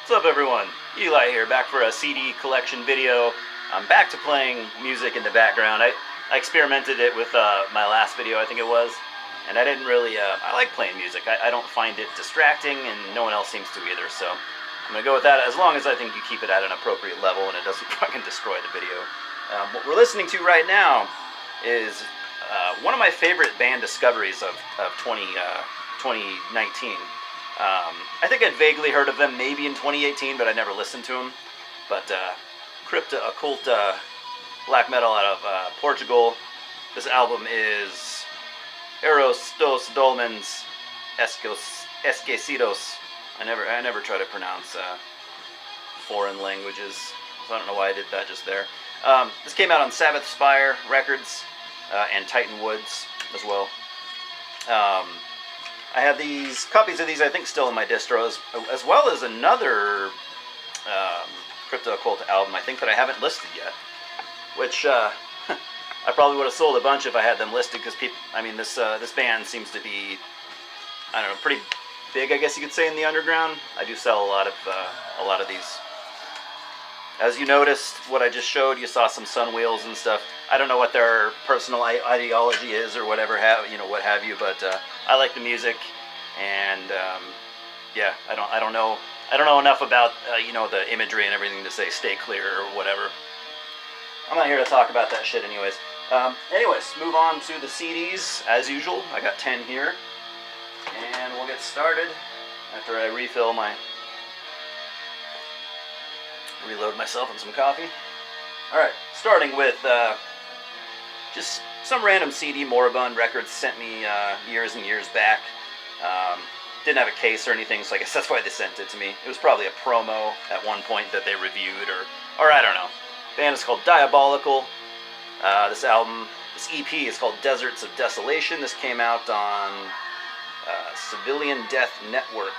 What's up everyone? Eli here, back for a CD collection video. I'm back to playing music in the background. I experimented it with my last video, I think it was, and I didn't really, I like playing music. I don't find it distracting, and no one else seems to either, so I'm going to go with that as long as I think you keep it at an appropriate level and it doesn't fucking destroy the video. What we're listening to right now is one of my favorite band discoveries of 2019. I think I'd vaguely heard of them maybe in 2018, but I never listened to them. But Cripta Oculta, black metal out of Portugal. This album is Eros dos Dolmens Esquecidos. I never try to pronounce foreign languages, so I don't know why I did that just there. This came out on Sabbath Spire Records and Titan Woods as well. I have these copies of these, I think, still in my distros, as well as another Cripta Oculta album, I think, that I haven't listed yet. Which I probably would have sold a bunch if I had them listed, because people, I mean, this band seems to be, I don't know, pretty big, I guess you could say, in the underground. I do sell a lot of these. As you noticed, what I just showed, you saw some Sun Wheels and stuff. I don't know what their personal ideology is or whatever, what have you, but I like the music, and yeah, I don't know enough about the imagery and everything to say stay clear or whatever. I'm not here to talk about that shit, anyways. Anyways, move on to the CDs as usual. I got 10 here, and we'll get started after I reload myself on some coffee. Alright, starting with just some random CD Moribund Records sent me years and years back. Didn't have a case or anything, so I guess that's why they sent it to me. It was probably a promo at one point that they reviewed, or I don't know. The band is called Diabolical. This EP is called Deserts of Desolation. This came out on Civilian Death Network.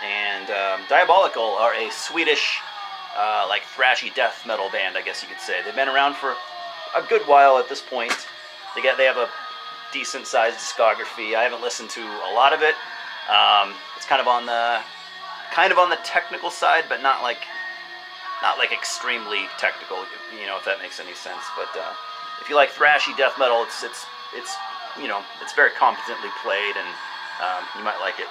And Diabolical are a Swedish like thrashy death metal band, I guess you could say. They've been around for a good while at this point. They have a decent sized discography. I haven't listened to a lot of it. It's kind of on the technical side, but not like extremely technical, if that makes any sense. But if you like thrashy death metal, it's very competently played, and you might like it.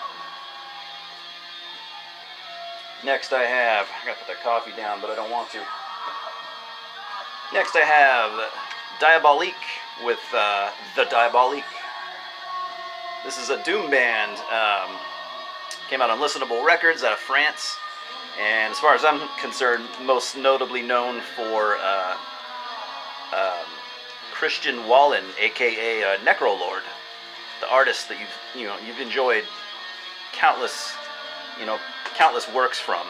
Next I gotta put the coffee down, but I don't want to. Next I have Diabolique with The Diabolique. This is a doom band. Came out on Listenable Records out of France. And as far as I'm concerned, most notably known for Christian Wallen, aka Necrolord, the artist that you've enjoyed countless works from.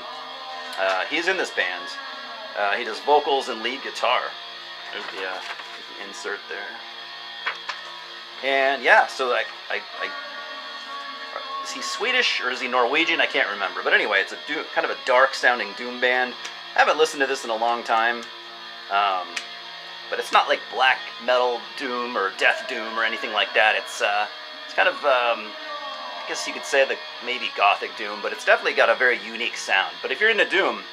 He's in this band. He does vocals and lead guitar. There's the insert there. And yeah, so is he Swedish or is he Norwegian? I can't remember. But anyway, it's kind of a dark-sounding doom band. I haven't listened to this in a long time. But it's not like black metal doom or death doom or anything like that. It's kind of I guess you could say maybe gothic doom, but it's definitely got a very unique sound. But if you're into doom,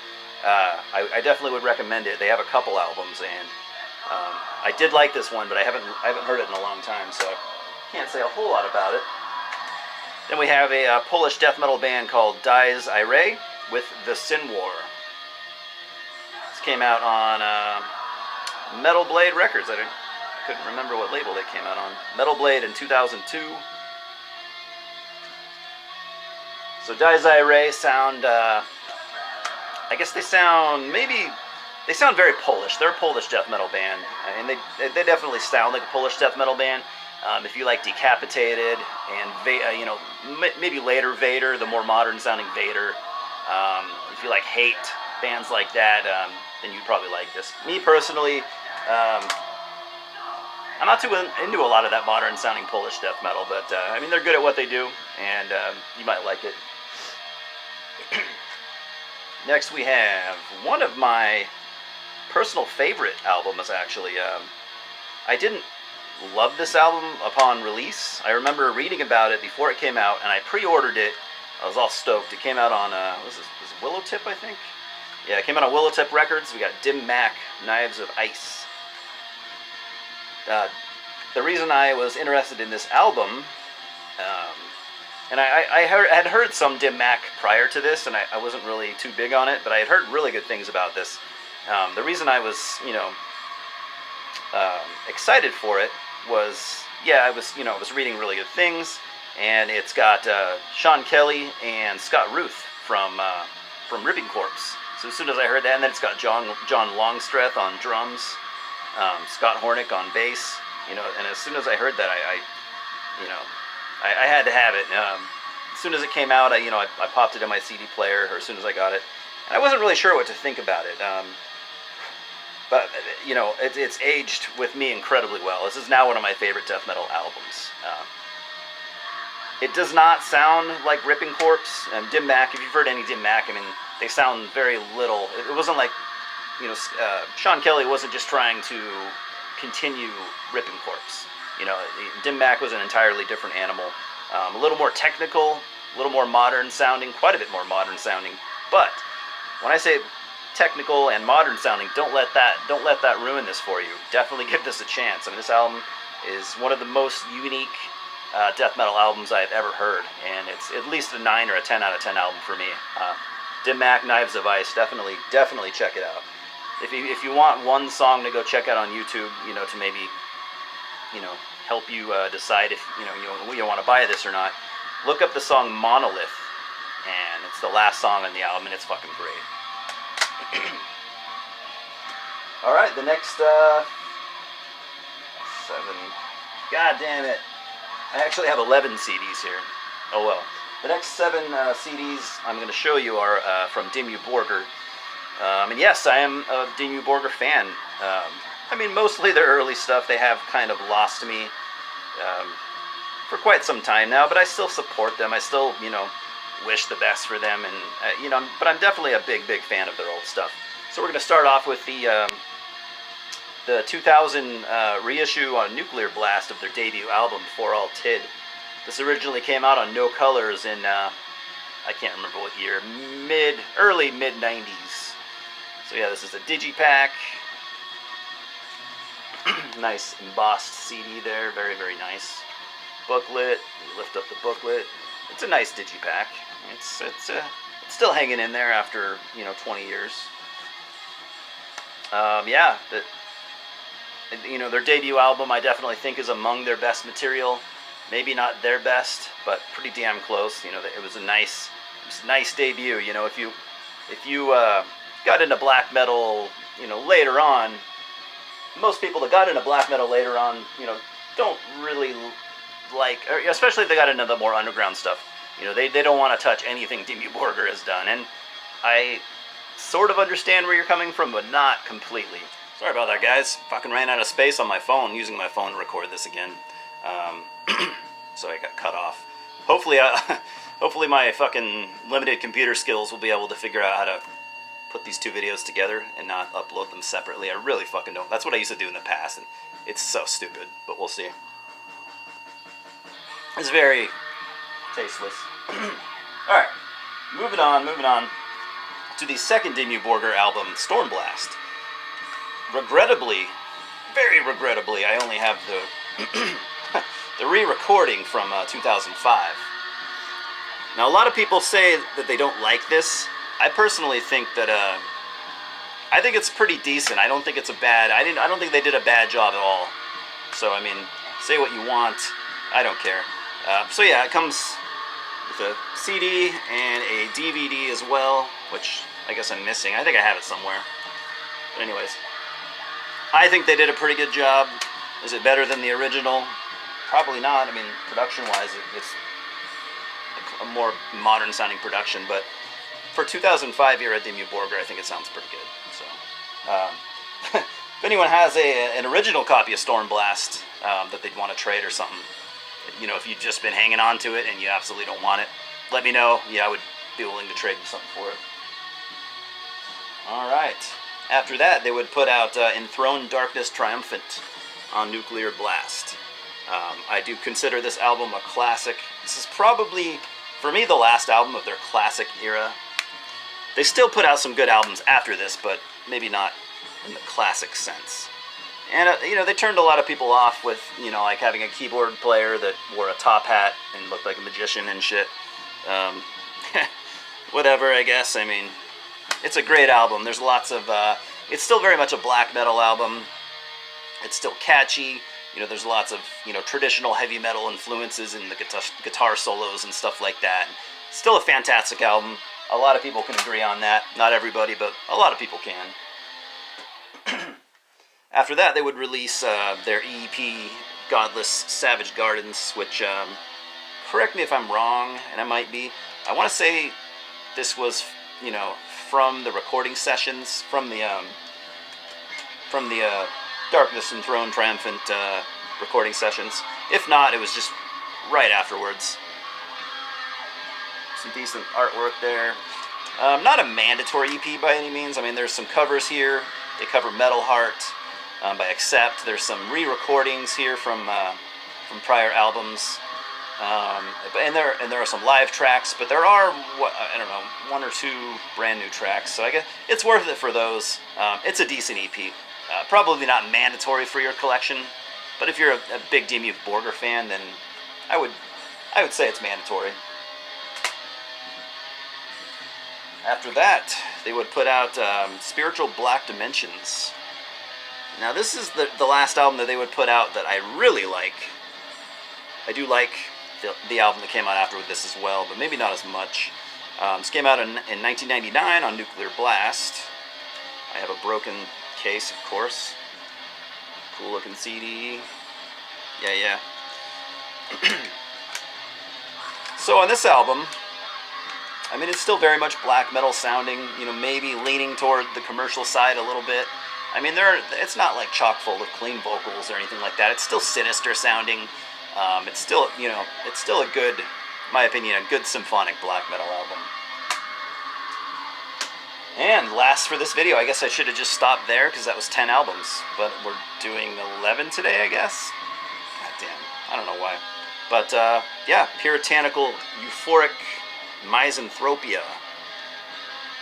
I definitely would recommend it. They have a couple albums, and I did like this one, but I haven't heard it in a long time, so I can't say a whole lot about it. Then we have a Polish death metal band called Dies Irae with The Sin War. This came out on Metal Blade Records. I couldn't remember what label they came out on. Metal Blade in 2002. So Dies Irae sound, I guess they sound very Polish. They're a Polish death metal band, and they definitely sound like a Polish death metal band. If you like Decapitated and maybe later Vader, the more modern sounding Vader. If you like Hate, bands like that, then you'd probably like this. Me personally, I'm not too into a lot of that modern sounding Polish death metal, but I mean, they're good at what they do, and you might like it. Next we have one of my personal favorite albums, actually. I didn't love this album upon release. I remember reading about it before it came out, and I pre-ordered it. I was all stoked. It came out on, was Willow Tip, I think. Yeah, it came out on Willow Tip Records. We got Dim Mak, Knives of Ice. The reason I was interested in this album, and I had heard some Dim Mak prior to this, and I wasn't really too big on it, but I had heard really good things about this. The reason I was, excited for it was, I was reading really good things, and it's got Sean Kelly and Scott Ruth from Ripping Corpse. So as soon as I heard that, and then it's got John Longstreth on drums, Scott Hornick on bass, and as soon as I heard that, I had to have it. As soon as it came out, I popped it in my CD player, or as soon as I got it, and I wasn't really sure what to think about it. But it's aged with me incredibly well. This is now one of my favorite death metal albums. It does not sound like Ripping Corpse. Dim Mak, if you've heard any Dim Mak, they sound very little. It wasn't like, Sean Kelly wasn't just trying to continue Ripping Corpse. Dim Mak was an entirely different animal. A little more technical, a little more modern sounding, quite a bit more modern sounding. But when I say technical and modern sounding, don't let that ruin this for you. Definitely give this a chance. This album is one of the most unique death metal albums I've ever heard, and it's at least a 9 or a 10 out of 10 album for me. Dim Mak, Knives of Ice, definitely check it out. If you want one song to go check out on YouTube, to maybe, help you decide if you want to buy this or not, look up the song Monolith, and it's the last song on the album, and it's fucking great. All right, the next 7. God damn it! I actually have 11 CDs here. Oh well. The next 7 CDs I'm going to show you are from Dimmu Borgir. And yes, I am a Dimmu Borgir fan. Mostly their early stuff they have kind of lost me for quite some time now, but I still support them. I still, wish the best for them, and but I'm definitely a big fan of their old stuff. So we're going to start off with the 2000 reissue on Nuclear Blast of their debut album, For All Tid. This originally came out on No Colors in I can't remember what year, early mid 90s. So yeah, this is a digipack. Nice embossed CD there, very nice. Booklet, you lift up the booklet. It's a nice digipack. It's still hanging in there after 20 years. Their debut album I definitely think is among their best material. Maybe not their best, but pretty damn close. It was a nice debut. If you got into black metal, later on, most people that got into black metal later on, don't really like, or especially if they got into the more underground stuff. They don't want to touch anything Dimmu Borgir has done, and I sort of understand where you're coming from, but not completely. Sorry about that, guys. Fucking ran out of space on my phone, using my phone to record this again. So I got cut off. Hopefully my fucking limited computer skills will be able to figure out how to put these 2 videos together and not upload them separately. I really fucking don't. That's what I used to do in the past, and it's so stupid, but we'll see. It's very tasteless. Alright, moving on to the second Dimmu Borgir album, Stormblast. Regrettably, very regrettably, I only have the the re-recording from 2005. Now, a lot of people say that they don't like this. I personally think that I think it's pretty decent. I don't think it's a bad. I don't think they did a bad job at all. So say what you want. I don't care. So yeah, it comes with a CD and a DVD as well, which I guess I'm missing. I think I have it somewhere. But anyways, I think they did a pretty good job. Is it better than the original? Probably not. Production-wise, it's a more modern-sounding production, but for 2005 era Dimmu Borgir, I think it sounds pretty good. So, if anyone has an original copy of Stormblast that they'd want to trade or something, if you've just been hanging on to it and you absolutely don't want it, let me know. Yeah, I would be willing to trade you something for it. Alright. After that, they would put out Enthroned Darkness Triumphant on Nuclear Blast. I do consider this album a classic. This is probably, for me, the last album of their classic era. They still put out some good albums after this, but maybe not in the classic sense. And, you know, they turned a lot of people off with, you know, like having a keyboard player that wore a top hat and looked like a magician and shit. Whatever, I guess. I mean, it's a great album. There's lots of, it's still very much a black metal album. It's still catchy. You know, there's lots of, you know, traditional heavy metal influences in the guitar solos and stuff like that. Still a fantastic album. A lot of people can agree on that. Not everybody, but a lot of people can. After that, they would release their EP, Godless Savage Gardens, which, correct me if I'm wrong, and I might be. I want to say this was, you know, from the recording sessions, from the Darkness and Throne Triumphant recording sessions. If not, it was just right afterwards. Some decent artwork there. Not a mandatory EP by any means. I mean, there's some covers here. They cover Metal Heart by Accept. There's some re-recordings here from prior albums. And there are some live tracks, but there are, I don't know, 1 or 2 brand new tracks. So I guess it's worth it for those. It's a decent EP. Probably not mandatory for your collection, but if you're a big Dimmu Borgir fan, then I would say it's mandatory. After that, they would put out Spiritual Black Dimensions. Now this is the last album that they would put out that I really like. I do like the album that came out after this as well, but maybe not as much. This came out in 1999 on Nuclear Blast. I have a broken case, of course. Cool looking CD. Yeah. So on this album, I mean, it's still very much black metal sounding, you know, maybe leaning toward the commercial side a little bit. I mean, it's not like chock full of clean vocals or anything like that. It's still sinister sounding. It's still, you know, it's still a good, in my opinion, a good symphonic black metal album. And last for this video, I guess I should have just stopped there because that was 10 albums. But we're doing 11 today, I guess. God damn, I don't know why. But, yeah, Puritanical Euphoric Misanthropia.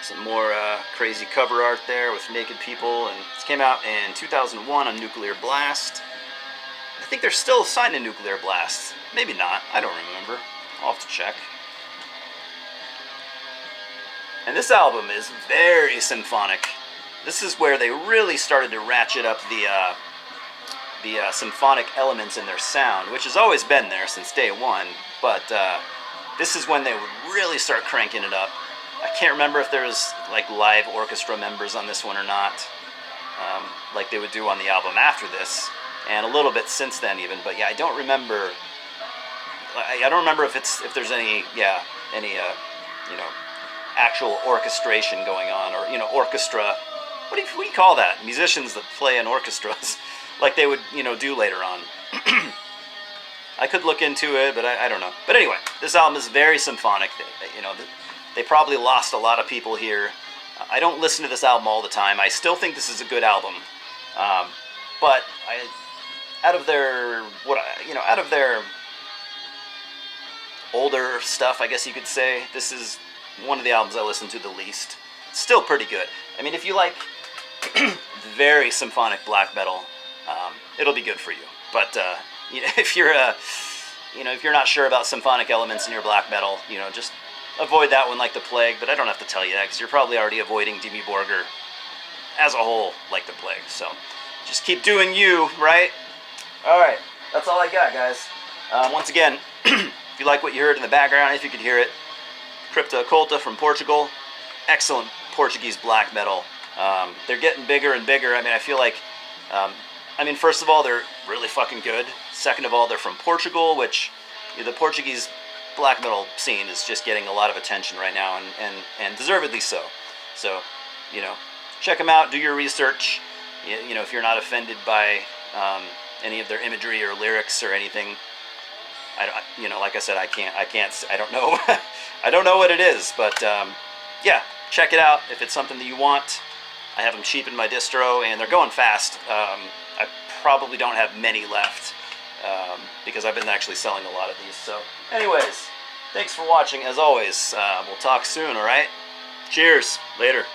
Some more crazy cover art there with naked people. And this came out in 2001 on Nuclear Blast. I think they're still signed to Nuclear Blast. Maybe not. I don't remember. I'll have to check. And this album is very symphonic. This is where they really started to ratchet up the symphonic elements in their sound, which has always been there since day one. But this is when they would really start cranking it up. I can't remember if there was like live orchestra members on this one or not, like they would do on the album after this, and a little bit since then even. But yeah, I don't remember. I don't remember if there's any you know, actual orchestration going on, or, you know, orchestra. What do you call that? Musicians that play in orchestras, like they would, you know, do later on. I could look into it, but I don't know. But anyway, this album is very symphonic. You know, they probably lost a lot of people here. I don't listen to this album all the time. I still think this is a good album, but out of their older stuff, I guess you could say, this is one of the albums I listen to the least. It's still pretty good. I mean, if you like very symphonic black metal, it'll be good for you. But you know, if you're not sure about symphonic elements in your black metal, you know, just avoid that one like the plague. But I don't have to tell you that because you're probably already avoiding Dimmu Borgir as a whole like the plague. So just keep doing you, right? All right, that's all I got, guys. Once again, if you like what you heard in the background, if you could hear it, Cripta Oculta from Portugal. Excellent Portuguese black metal. They're getting bigger and bigger. I mean, I feel like, first of all, they're really fucking good. Second of all, they're from Portugal, which, you know, the Portuguese black metal scene is just getting a lot of attention right now, and deservedly so. So, you know, check them out, do your research. You know, if you're not offended by any of their imagery or lyrics or anything, you know, like I said, I don't know, I don't know what it is, but yeah, check it out if it's something that you want. I have them cheap in my distro, and they're going fast. I probably don't have many left because I've been actually selling a lot of these. So, anyways, thanks for watching. As always, we'll talk soon. All right, Cheers. Later.